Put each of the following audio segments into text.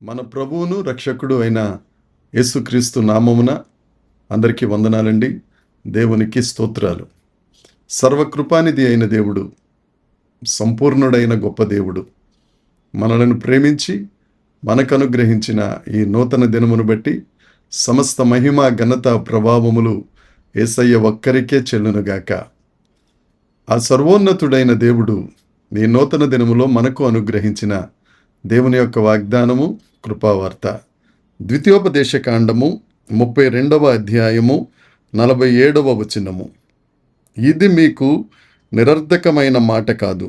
మన ప్రభువును రక్షకుడు అయిన యేసుక్రీస్తు నామమున అందరికీ వందనాలండి. దేవునికి స్తోత్రాలు. సర్వకృపానిధి అయిన దేవుడు, సంపూర్ణుడైన గొప్ప దేవుడు, మనలను ప్రేమించి మనకు అనుగ్రహించిన ఈ నూతన దినమును బట్టి సమస్త మహిమ, ఘనత, ప్రభావములు యేసయ్య ఒక్కరికే చెల్లునుగాక. ఆ సర్వోన్నతుడైన దేవుడు ఈ నూతన దినములో మనకు అనుగ్రహించిన దేవుని యొక్క వాగ్దానము, కృపావార్త. ద్వితీయోపదేశకాండము 32వ అధ్యాయము 47వ వచనము. ఇది మీకు నిరర్ధకమైన మాట కాదు,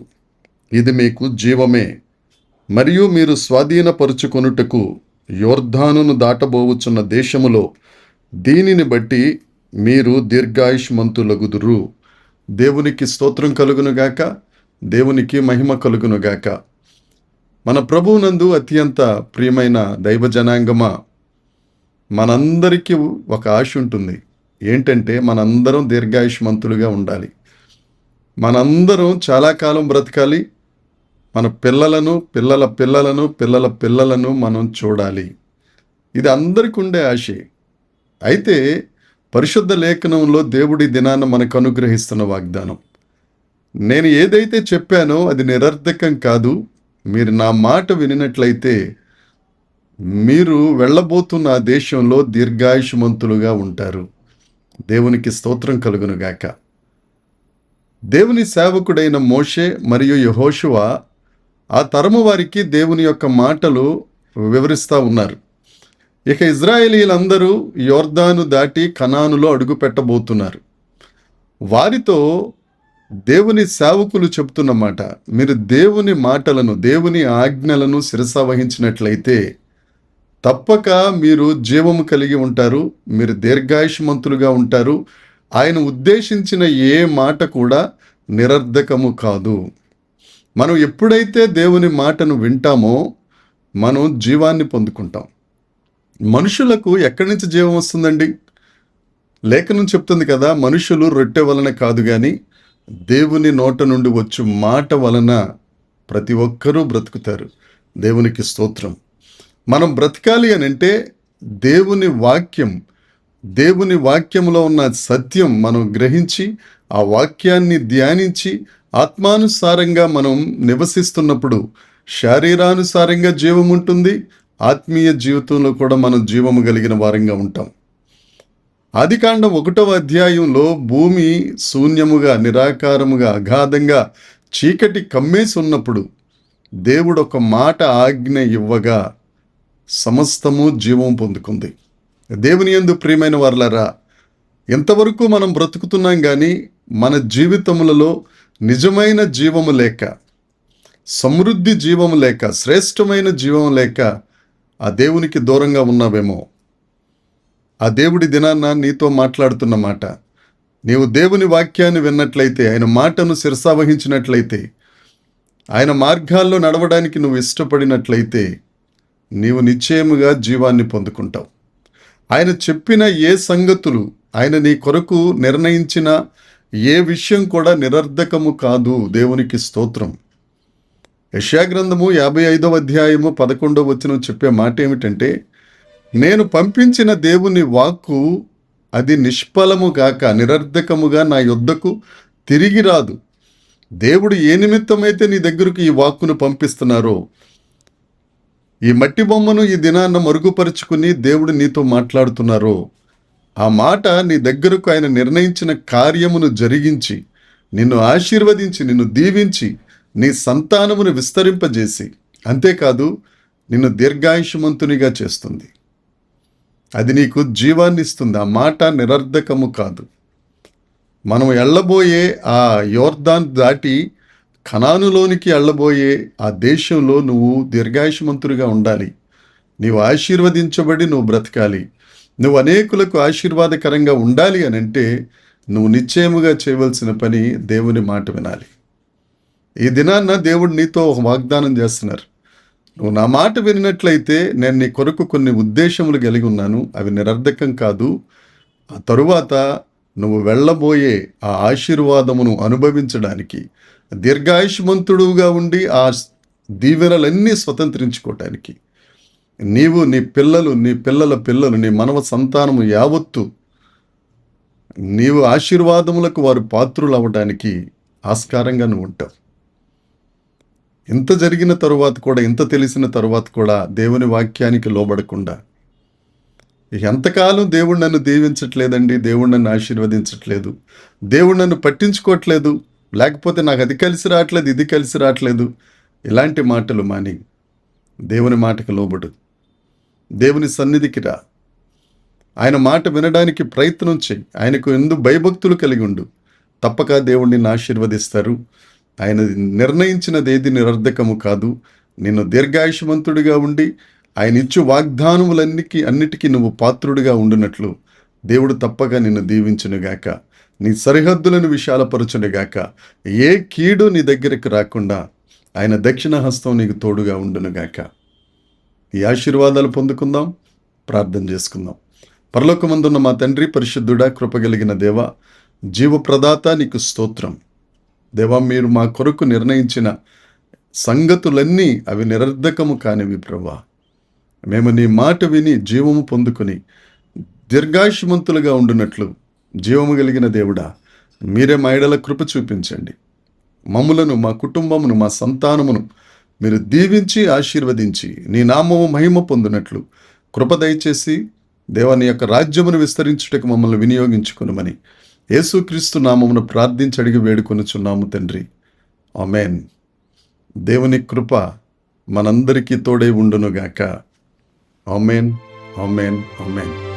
ఇది మీకు జీవమే. మరియు మీరు స్వాధీనపరుచుకొనుటకు యోర్ధానును దాటబోవుచున్న దేశములో దీనిని బట్టి మీరు దీర్ఘాయుష్మంతులగుదురు. దేవునికి స్తోత్రం కలుగునుగాక, దేవునికి మహిమ కలుగునుగాక. మన ప్రభువునందు అత్యంత ప్రియమైన దైవ జనాంగమా, మనందరికీ ఒక ఆశ ఉంటుంది. ఏంటంటే మనందరం దీర్ఘాయుష్మంతులుగా ఉండాలి. మనందరం చాలా కాలం బ్రతకాలి. మన పిల్లలను, పిల్లల పిల్లలను, పిల్లల పిల్లలను మనం చూడాలి. ఇది అందరికీ ఉండే ఆశే. అయితే పరిశుద్ధ లేఖనంలో దేవుడి దినాన మనకు అనుగ్రహిస్తున్న వాగ్దానం, నేను ఏదైతే చెప్పానో అది నిరర్ధకం కాదు. మీరు నా మాట వినినట్లయితే మీరు వెళ్ళబోతున్న ఆ దేశంలో దీర్ఘాయుష్మంతులుగా ఉంటారు. దేవునికి స్తోత్రం కలుగునుగాక. దేవుని సేవకుడైన మోషే మరియు యెహోషువ ఆ తరము వారికి దేవుని యొక్క మాటలు వివరిస్తూ ఉన్నారు. ఇక ఇజ్రాయేలీలందరూ యోర్దాను దాటి కనానులో అడుగు పెట్టబోతున్నారు. వారితో దేవుని సేవకులు చెప్తున్న మాట, మీరు దేవుని మాటలను, దేవుని ఆజ్ఞలను శిరస వహించినట్లయితే తప్పక మీరు జీవము కలిగి ఉంటారు, మీరు దీర్ఘాయుష్మంతులుగా ఉంటారు. ఆయన ఉద్దేశించిన ఏ మాట కూడా నిరర్ధకము కాదు. మనం ఎప్పుడైతే దేవుని మాటను వింటామో మనం జీవాన్ని పొందుకుంటాం. మనుషులకు ఎక్కడి నుంచి జీవం వస్తుందండి? లేఖనం చెప్తుంది కదా, మనుషులు రొట్టె వలన కాదు కానీ దేవుని నోట నుండి వచ్చు మాట వలన ప్రతి ఒక్కరూ బ్రతుకుతారు. దేవునికి స్తోత్రం. మనం బ్రతకాలి అని అంటే దేవుని వాక్యంలో ఉన్న సత్యం మనం గ్రహించి ఆ వాక్యాన్ని ధ్యానించి ఆత్మానుసారంగా మనం నివసిస్తున్నప్పుడు శరీరానుసారంగా జీవం ఉంటుంది. ఆత్మీయ జీవితంలో కూడా మనం జీవము కలిగిన వారంగా ఉంటాం. ఆదికాండం 1వ అధ్యాయంలో భూమి శూన్యముగా, నిరాకారముగా, అగాధంగా చీకటి కమ్మేసి ఉన్నప్పుడు దేవుడు ఒక మాట ఆజ్ఞ ఇవ్వగా సమస్తము జీవం పొందుకుంది. దేవుని యందు ప్రియమైన వారలారా, ఎంతవరకు మనం బ్రతుకుతున్నాం కానీ మన జీవితములలో నిజమైన జీవము లేక, సమృద్ధి జీవము లేక, శ్రేష్టమైన జీవము లేక ఆ దేవునికి దూరంగా ఉన్నావేమో. ఆ దేవుడి దినాన్న నీతో మాట్లాడుతున్న మాట, నీవు దేవుని వాక్యాన్ని విన్నట్లయితే, ఆయన మాటను శిరసావహించినట్లయితే, ఆయన మార్గాల్లో నడవడానికి నువ్వు ఇష్టపడినట్లయితే నీవు నిశ్చయముగా జీవాన్ని పొందుకుంటావు. ఆయన చెప్పిన ఏ సంగతులు, ఆయన నీ కొరకు నిర్ణయించిన ఏ విషయం కూడా నిరర్ధకము కాదు. దేవునికి స్తోత్రం. యెషయా గ్రంథము 55వ అధ్యాయము 11వ వచనం చెప్పే మాట ఏమిటంటే, నేను పంపించిన దేవుని వాక్కు అది నిష్ఫలము గాక, నిరర్ధకముగా నా యొద్దకు తిరిగి రాదు. దేవుడు ఏ నిమిత్తమైతే నీ దగ్గరకు ఈ వాక్కును పంపిస్తున్నారో, ఈ మట్టి బొమ్మను ఈ దినాన్న మరుగుపరుచుకుని దేవుడు నీతో మాట్లాడుతున్నారో, ఆ మాట నీ దగ్గరకు ఆయన నిర్ణయించిన కార్యమును జరిగించి, నిన్ను ఆశీర్వదించి, నిన్ను దీవించి, నీ సంతానమును విస్తరింపజేసి, అంతేకాదు నిన్ను దీర్ఘాయుష్మంతునిగా చేస్తుంది. అది నీకు జీవాన్ని ఇస్తుంది. ఆ మాట నిరర్ధకము కాదు. మనం వెళ్ళబోయే ఆ యోర్దాన్ దాటి కనానులోనికి వెళ్ళబోయే ఆ దేశంలో నువ్వు దీర్ఘాయుష్మంతుడిగా ఉండాలి. నీవు ఆశీర్వదించబడి నువ్వు బ్రతకాలి. నువ్వు అనేకులకు ఆశీర్వాదకరంగా ఉండాలి అని అంటే నువ్వు నిశ్చయముగా చేయవలసిన పని దేవుని మాట వినాలి. ఈ దినాన్న దేవుడు నీతో ఒక వాగ్దానం చేస్తున్నారు. నువ్వు నా మాట వినినట్లయితే నేను నీ కొరకు కొన్ని ఉద్దేశములు కలిగి ఉన్నాను, అవి నిరర్ధకం కాదు. ఆ తరువాత నువ్వు వెళ్ళబోయే ఆ ఆశీర్వాదమును అనుభవించడానికి, దీర్ఘాయుష్మంతుడుగా ఉండి ఆ దీవెనలన్నీ స్వతంత్రించుకోవటానికి నీవు, నీ పిల్లలు, నీ పిల్లల పిల్లలు, నీ మనవ సంతానము యావత్తు నీవు ఆశీర్వాదములకు వారు పాత్రులు అవ్వడానికి ఆస్కారంగా నువ్వు ఉంటావు. ఇంత జరిగిన తరువాత కూడా, ఇంత తెలిసిన తరువాత కూడా దేవుని వాక్యానికి లోబడకుండా ఎంతకాలం దేవుడు నన్ను దీవించట్లేదండి, దేవుడు నన్ను ఆశీర్వదించట్లేదు, దేవుడు నన్ను పట్టించుకోవట్లేదు, లేకపోతే నాకు అది కలిసి రావట్లేదు, ఇది కలిసి రావట్లేదు, ఇలాంటి మాటలు మాని దేవుని మాటకు లోబడు. దేవుని సన్నిధికి రా. ఆయన మాట వినడానికి ప్రయత్నం చేయి. ఆయనకు ఎందు భయభక్తులు కలిగి ఉండు. తప్పక దేవుడిని ఆశీర్వదిస్తారు. ఆయన నిర్ణయించినది ఏది నిరర్ధకము కాదు. నిన్ను దీర్ఘాయుష్మంతుడిగా ఉండి ఆయన ఇచ్చు అన్నిటికీ నువ్వు పాత్రుడిగా ఉండునట్లు దేవుడు తప్పక నిన్ను దీవించునుగాక. నీ సరిహద్దులను విశాలపరచునుగాక. ఏ కీడు నీ దగ్గరికి రాకుండా ఆయన దక్షిణ హస్తం నీకు తోడుగా ఉండునుగాక. ఈ ఆశీర్వాదాలు పొందుకుందాం. ప్రార్థన చేసుకుందాం. పరలోకమందున్న మా తండ్రి, పరిశుద్ధుడా, కృపగలిగిన దేవ, జీవప్రదాత, నీకు స్తోత్రం. దేవా, మీరు మా కొరకు నిర్ణయించిన సంగతులన్నీ అవి నిరర్ధకము కానివి ప్రభా. మేము నీ మాట విని జీవము పొందుకొని దీర్ఘాయుష్మంతులుగా ఉండునట్లు జీవము కలిగిన దేవుడా, మీరే మా ఎడల కృప చూపించండి. మమ్ములను, మా కుటుంబమును, మా సంతానమును మీరు దీవించి ఆశీర్వదించి నీ నామము మహిమ పొందినట్లు కృప దయచేసి దేవాని యొక్క రాజ్యమును విస్తరించుటకు మమ్మల్ని వినియోగించుకునమని యేసుక్రీస్తు నామమును ప్రార్థించి అడిగి వేడుకొనుచున్నాము తండ్రి. ఆమెన్. దేవుని కృప మనందరికీ తోడై ఉండునుగాక. Amen, amen, amen.